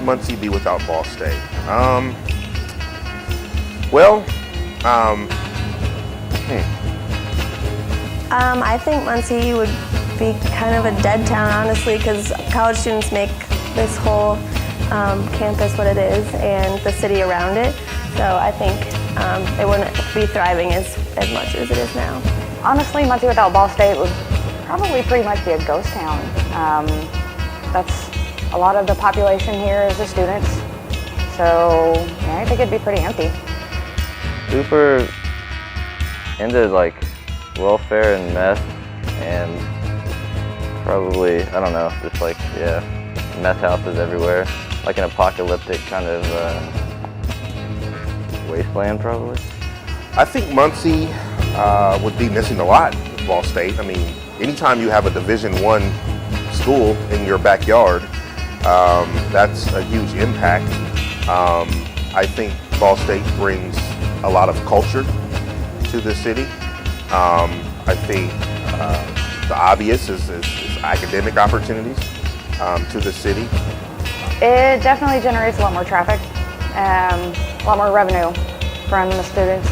Muncie be without Ball State? Well, I think Muncie would be kind of a dead town, honestly, because college students make this whole campus what it is and the city around it. So I think it wouldn't be thriving as much as it is now. Honestly, Muncie without Ball State would probably pretty much be a ghost town. That's a lot of the population here is the students. So yeah, I think it'd be pretty empty. Super into like welfare and meth and probably, I don't know, just like, yeah, meth houses everywhere. Like an apocalyptic kind of wasteland probably. I think Muncie would be missing a lot with Ball State. I mean, anytime you have a Division I school in your backyard, that's a huge impact. I think Ball State brings a lot of culture to the city. I think the obvious is academic opportunities to the city. It definitely generates a lot more traffic, a lot more revenue from the students.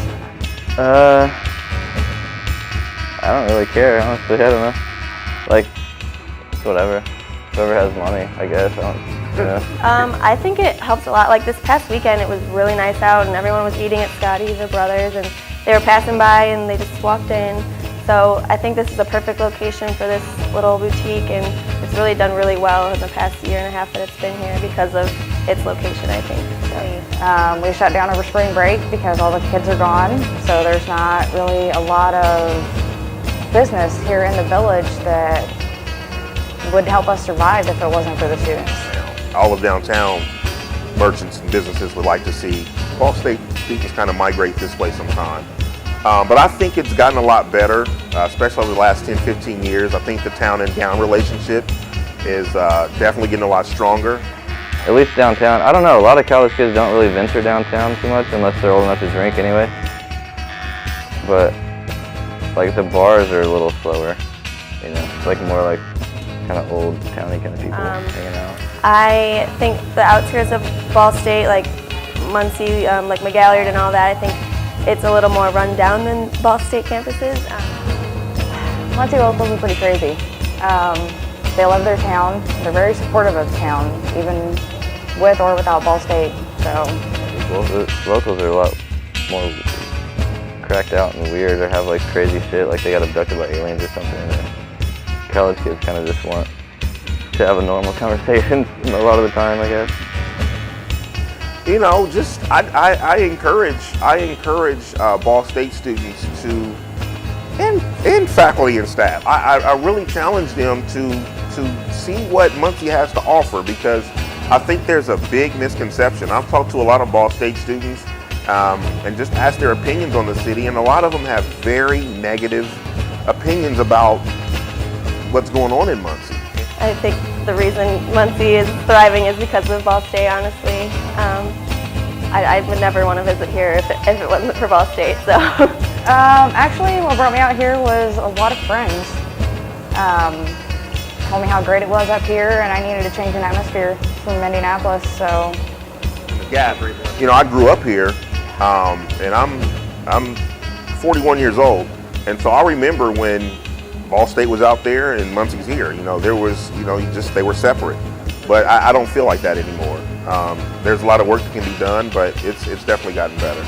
I don't really care, honestly. I don't know. Like, whatever. Whoever has money, I guess. I think it helps a lot. Like this past weekend, it was really nice out, and everyone was eating at Scotty's or Brothers, and they were passing by, and they just walked in. So I think this is a perfect location for this little boutique, and it's really done really well in the past year and a half that it's been here because of its location, I think. So. We shut down over spring break because all the kids are gone, so there's not really a lot of business here in the village that would help us survive if it wasn't for the students. All of downtown merchants and businesses would like to see Ball State students kind of migrate this way sometime. But I think it's gotten a lot better, especially over the last 10, 15 years. I think the town and gown relationship is definitely getting a lot stronger. At least downtown. I don't know, a lot of college kids don't really venture downtown too much unless they're old enough to drink anyway. But like the bars are a little slower, you know. It's like more like kind of old towny kind of people hanging out. I think the outskirts of Ball State, like Muncie, like McGallard and all that, I think it's a little more run down than Ball State campuses. Muncie locals are pretty crazy. They love their town. They're very supportive of the town, even with or without Ball State. So locals are a lot more cracked out and weird, or have like crazy shit, like they got abducted by aliens or something. And college kids kind of just want to have a normal conversation a lot of the time, I guess. You know, just I encourage Ball State students to, and faculty and staff. I really challenge them to see what Muncie has to offer, because I think there's a big misconception. I've talked to a lot of Ball State students and just asked their opinions on the city, and a lot of them have very negative opinions about what's going on in Muncie. I think the reason Muncie is thriving is because of Ball State, honestly. I would never want to visit here if it wasn't for Ball State. So. Actually, what brought me out here was a lot of friends. Told me how great it was up here, and I needed to change an atmosphere from Indianapolis. So. You know, I grew up here, and I'm 41 years old, and so I remember when Ball State was out there and Muncie's here. You know, there was, you know, they were separate. But I don't feel like that anymore. There's a lot of work that can be done, but it's definitely gotten better.